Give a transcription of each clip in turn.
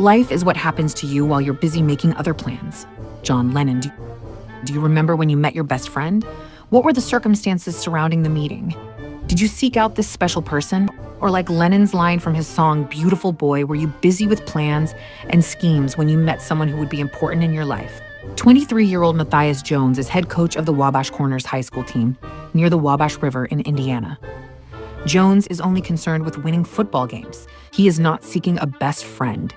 Life is what happens to you while you're busy making other plans. John Lennon, do you remember when you met your best friend? What were the circumstances surrounding the meeting? Did you seek out this special person? Or like Lennon's line from his song, Beautiful Boy, were you busy with plans and schemes when you met someone who would be important in your life? 23-year-old Matthias Jones is head coach of the Wabash Corners high school team near the Wabash River in Indiana. Jones is only concerned with winning football games. He is not seeking a best friend.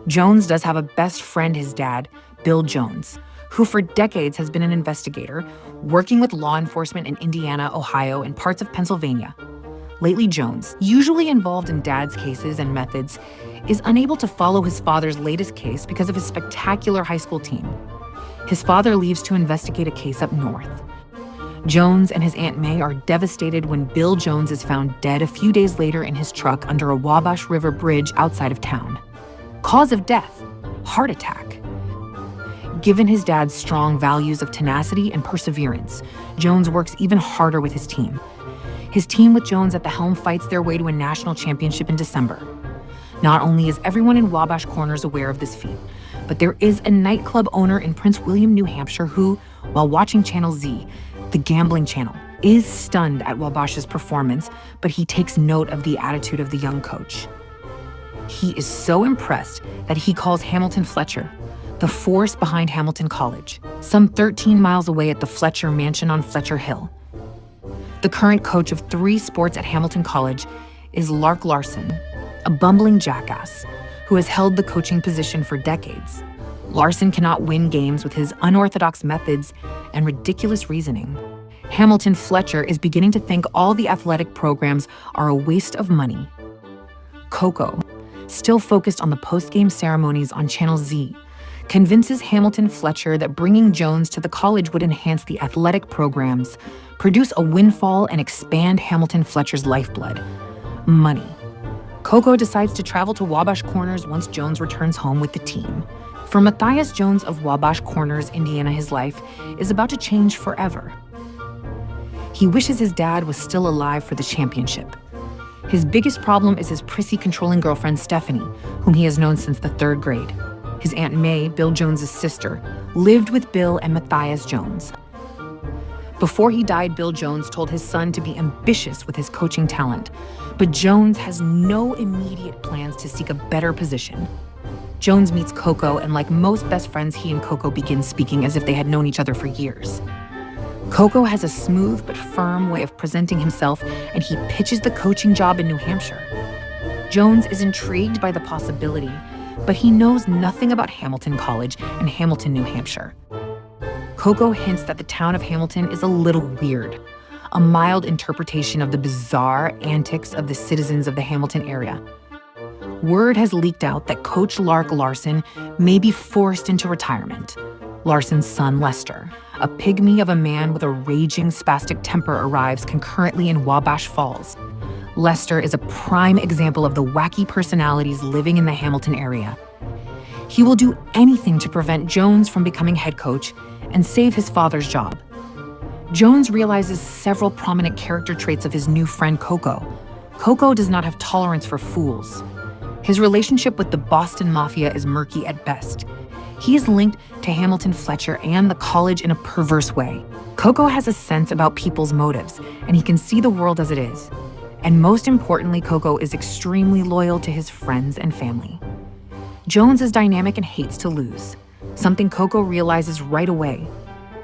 Jones does have a best friend, his dad, Bill Jones, who for decades has been an investigator, working with law enforcement in Indiana, Ohio, and parts of Pennsylvania. Lately, Jones, usually involved in dad's cases and methods, is unable to follow his father's latest case because of his spectacular high school team. His father leaves to investigate a case up north. Jones and his Aunt May are devastated when Bill Jones is found dead a few days later in his truck under a Wabash River bridge outside of town. Cause of death, heart attack. Given his dad's strong values of tenacity and perseverance, Jones works even harder with his team. His team with Jones at the helm fights their way to a national championship in December. Not only is everyone in Wabash Corners aware of this feat, but there is a nightclub owner in Prince William, New Hampshire who, while watching Channel Z, the gambling channel, is stunned at Wabash's performance, but he takes note of the attitude of the young coach. He is so impressed that he calls Hamilton Fletcher, the force behind Hamilton College, some 13 miles away at the Fletcher Mansion on Fletcher Hill. The current coach of 3 sports at Hamilton College is Lark Larsen, a bumbling jackass who has held the coaching position for decades. Larsen cannot win games with his unorthodox methods and ridiculous reasoning. Hamilton Fletcher is beginning to think all the athletic programs are a waste of money. Cocoa, still focused on the post-game ceremonies on Channel Z, convinces Hamilton Fletcher that bringing Jones to the college would enhance the athletic programs, produce a windfall, and expand Hamilton Fletcher's lifeblood: money. Cocoa decides to travel to Wabash Corners once Jones returns home with the team. For Matthias Jones of Wabash Corners, Indiana, his life is about to change forever. He wishes his dad was still alive for the championship. His biggest problem is his prissy, controlling girlfriend, Stephanie, whom he has known since the 3rd grade. His Aunt May, Bill Jones's sister, lived with Bill and Matthias Jones. Before he died, Bill Jones told his son to be ambitious with his coaching talent, but Jones has no immediate plans to seek a better position. Jones meets Cocoa, and like most best friends, he and Cocoa begin speaking as if they had known each other for years. Cocoa has a smooth but firm way of presenting himself, and he pitches the coaching job in New Hampshire. Jones is intrigued by the possibility, but he knows nothing about Hamilton College and Hamilton, New Hampshire. Cocoa hints that the town of Hamilton is a little weird, a mild interpretation of the bizarre antics of the citizens of the Hamilton area. Word has leaked out that Coach Lark Larsen may be forced into retirement. Larsen's son, Lester, a pygmy of a man with a raging spastic temper, arrives concurrently in Wabash Falls. Lester is a prime example of the wacky personalities living in the Hamilton area. He will do anything to prevent Jones from becoming head coach and save his father's job. Jones realizes several prominent character traits of his new friend Cocoa. Cocoa does not have tolerance for fools. His relationship with the Boston Mafia is murky at best. He is linked to Hamilton Fletcher and the college in a perverse way. Cocoa has a sense about people's motives, and he can see the world as it is. And most importantly, Cocoa is extremely loyal to his friends and family. Jones is dynamic and hates to lose, something Cocoa realizes right away.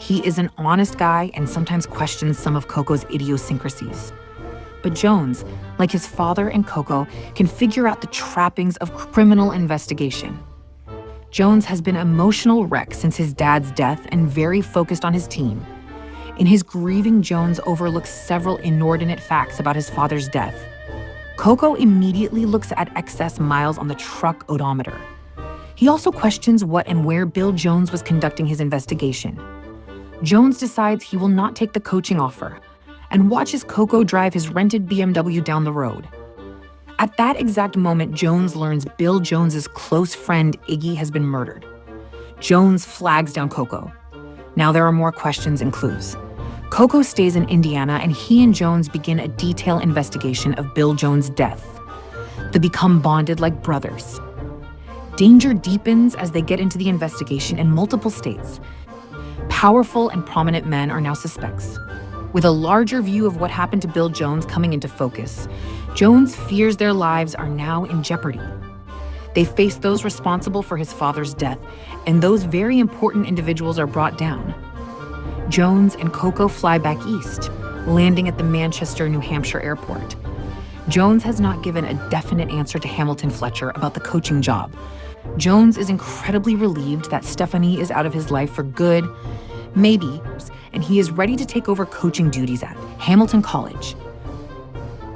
He is an honest guy and sometimes questions some of Cocoa's idiosyncrasies. But Jones, like his father and Cocoa, can figure out the trappings of criminal investigation. Jones has been an emotional wreck since his dad's death and very focused on his team. In his grieving, Jones overlooks several inordinate facts about his father's death. Cocoa immediately looks at excess miles on the truck odometer. He also questions what and where Bill Jones was conducting his investigation. Jones decides he will not take the coaching offer and watches Cocoa drive his rented BMW down the road. At that exact moment, Jones learns Bill Jones's close friend Iggy has been murdered. Jones flags down Cocoa. Now there are more questions and clues. Cocoa stays in Indiana, and he and Jones begin a detailed investigation of Bill Jones' death. They become bonded like brothers. Danger deepens as they get into the investigation in multiple states. Powerful and prominent men are now suspects. With a larger view of what happened to Bill Jones coming into focus, Jones fears their lives are now in jeopardy. They face those responsible for his father's death, and those very important individuals are brought down. Jones and Cocoa fly back east, landing at the Manchester, New Hampshire airport. Jones has not given a definite answer to Hamilton Fletcher about the coaching job. Jones is incredibly relieved that Stefani is out of his life for good, maybe, and he is ready to take over coaching duties at Hamilton College.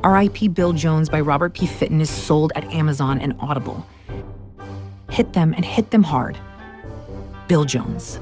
R.I.P. Bill Jones by Robert P. Fitton is sold at Amazon and Audible. Hit them and hit them hard. Bill Jones.